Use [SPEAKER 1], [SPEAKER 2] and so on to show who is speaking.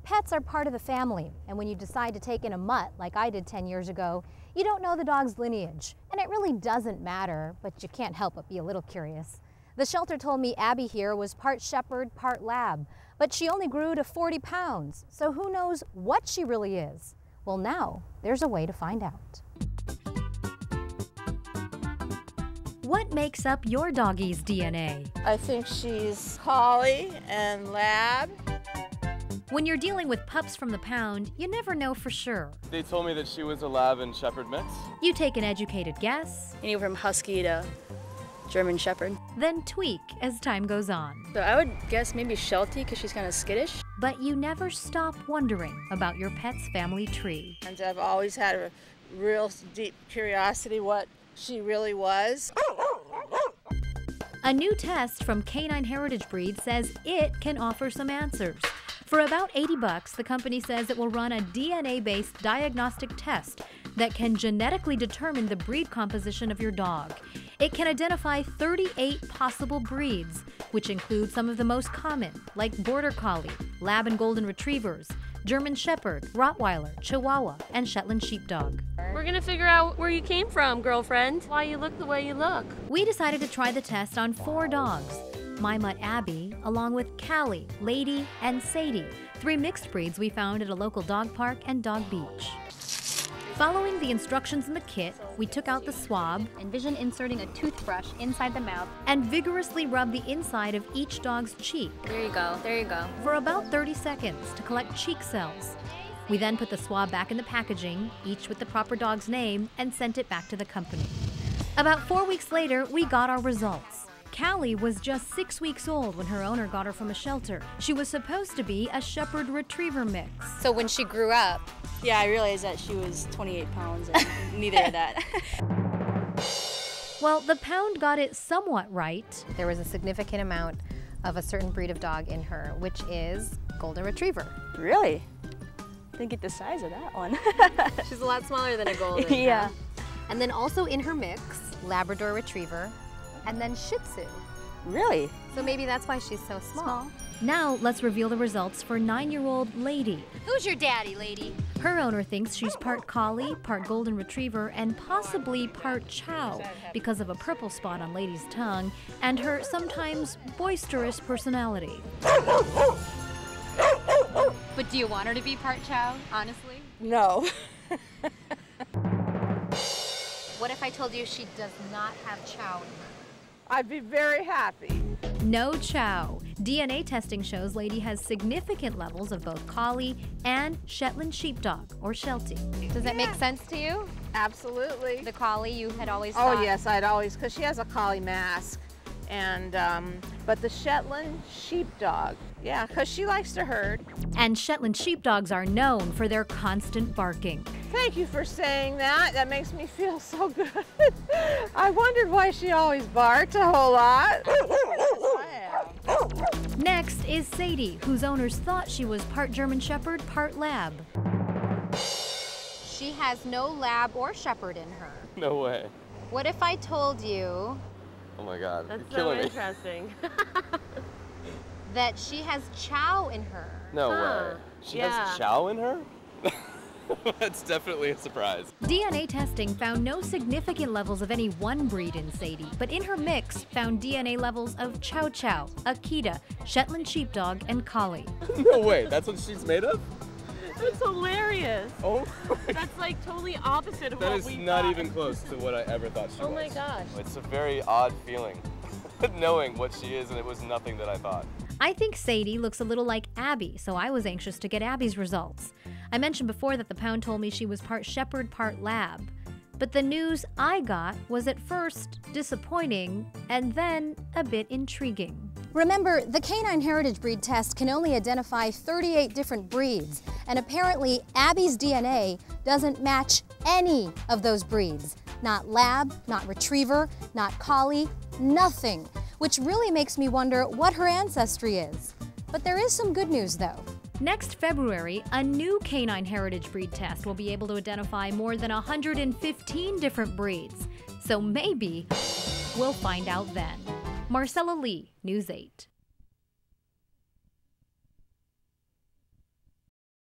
[SPEAKER 1] Pets are part of the family, and when you decide to take in a mutt like I did 10 years ago, you don't know the dog's lineage, and it really doesn't matter, but you can't help but be a little curious. The shelter told me Abby here was part shepherd, part lab, but she only grew to 40 pounds, so who knows what she really is? Well, now there's a way to find out. What makes up your doggie's DNA?
[SPEAKER 2] I think she's collie and lab.
[SPEAKER 1] When you're dealing with pups from the pound, you never know for sure.
[SPEAKER 3] They told me that she was a lab and shepherd mix.
[SPEAKER 1] You take an educated guess.
[SPEAKER 4] Anywhere from husky to German shepherd.
[SPEAKER 1] Then tweak as time goes on.
[SPEAKER 4] So I would guess maybe Sheltie because she's kind of skittish.
[SPEAKER 1] But you never stop wondering about your pet's family tree.
[SPEAKER 2] And I've always had a real deep curiosity what she really was.
[SPEAKER 1] A new test from Canine Heritage Breed says it can offer some answers. For about $80, the company says it will run a DNA-based diagnostic test that can genetically determine the breed composition of your dog. It can identify 38 possible breeds, which include some of the most common, like Border Collie, Lab and Golden Retrievers, German Shepherd, Rottweiler, Chihuahua, and Shetland Sheepdog.
[SPEAKER 5] We're gonna figure out where you came from, girlfriend. Why you look the way you look.
[SPEAKER 1] We decided to try the test on 4 dogs. My mutt Abby, along with Callie, Lady, and Sadie, 3 mixed breeds we found at a local dog park and dog beach. Following the instructions in the kit, we took out the swab,
[SPEAKER 6] envision inserting a toothbrush inside the mouth,
[SPEAKER 1] and vigorously rubbed the inside of each dog's cheek.
[SPEAKER 6] There you go, there you go.
[SPEAKER 1] For about 30 seconds to collect cheek cells. We then put the swab back in the packaging, each with the proper dog's name, and sent it back to the company. About 4 weeks later, we got our results. Callie was just 6 weeks old when her owner got her from a shelter. She was supposed to be a shepherd retriever mix.
[SPEAKER 6] So when she grew up,
[SPEAKER 4] yeah, I realized that she was 28 pounds and neither of that.
[SPEAKER 1] Well, the pound got it somewhat right.
[SPEAKER 6] there was a significant amount of a certain breed of dog in her, which is Golden Retriever.
[SPEAKER 4] Really? Didn't get the size of that one.
[SPEAKER 6] She's a lot smaller than a Golden.
[SPEAKER 4] Yeah.
[SPEAKER 6] And then also in her mix, Labrador Retriever, and then Shih Tzu.
[SPEAKER 4] Really?
[SPEAKER 6] So maybe that's why she's so small.
[SPEAKER 1] Now let's reveal the results for 9-year-old Lady.
[SPEAKER 6] Who's your daddy, Lady?
[SPEAKER 1] Her owner thinks she's part collie, part golden retriever, and possibly part chow because of a purple spot on Lady's tongue and her sometimes boisterous personality.
[SPEAKER 6] But do you want her to be part chow, honestly?
[SPEAKER 2] No.
[SPEAKER 6] What if I told you she does not have chow in her?
[SPEAKER 2] I'd be very happy.
[SPEAKER 1] No chow. DNA testing shows Lady has significant levels of both collie and Shetland Sheepdog, or Sheltie.
[SPEAKER 6] Does that make sense to you?
[SPEAKER 2] Absolutely.
[SPEAKER 6] The collie you had always
[SPEAKER 2] Oh
[SPEAKER 6] thought?
[SPEAKER 2] yes, I'd always, because she has a collie mask. And, but the Shetland Sheepdog, yeah, because she likes to herd.
[SPEAKER 1] And Shetland Sheepdogs are known for their constant barking.
[SPEAKER 2] Thank you for saying that. That makes me feel so good. I wondered why she always barked a whole lot.
[SPEAKER 1] Next is Sadie, whose owners thought she was part German Shepherd, part Lab.
[SPEAKER 6] She has no Lab or Shepherd in her.
[SPEAKER 3] No way.
[SPEAKER 6] What if I told you
[SPEAKER 3] Oh my God.
[SPEAKER 5] That's
[SPEAKER 3] You're
[SPEAKER 5] so
[SPEAKER 3] killing me.
[SPEAKER 5] interesting.
[SPEAKER 6] that she has chow in her?
[SPEAKER 3] No way. She
[SPEAKER 5] Yeah.
[SPEAKER 3] has chow in her? That's definitely a surprise.
[SPEAKER 1] DNA testing found no significant levels of any one breed in Sadie, but in her mix found DNA levels of Chow Chow, Akita, Shetland Sheepdog, and Collie.
[SPEAKER 3] No way. That's what she's made of?
[SPEAKER 5] That's hilarious.
[SPEAKER 3] Oh.
[SPEAKER 5] That's like totally opposite of
[SPEAKER 3] That
[SPEAKER 5] what
[SPEAKER 3] is
[SPEAKER 5] we
[SPEAKER 3] not
[SPEAKER 5] thought.
[SPEAKER 3] even close to what I ever thought she was.
[SPEAKER 5] Oh my gosh.
[SPEAKER 3] It's a very odd feeling, knowing what she is, and it was nothing that I thought.
[SPEAKER 1] I think Sadie looks a little like Abby, so I was anxious to get Abby's results. I mentioned before that the pound told me she was part shepherd, part lab. But the news I got was at first disappointing and then a bit intriguing. Remember, the Canine Heritage Breed test can only identify 38 different breeds, and apparently Abby's DNA doesn't match any of those breeds. Not Lab, not Retriever, not Collie, nothing, which really makes me wonder what her ancestry is. But there is some good news though. Next February, a new Canine Heritage Breed test will be able to identify more than 115 different breeds. So maybe we'll find out then. Marcella Lee, News 8.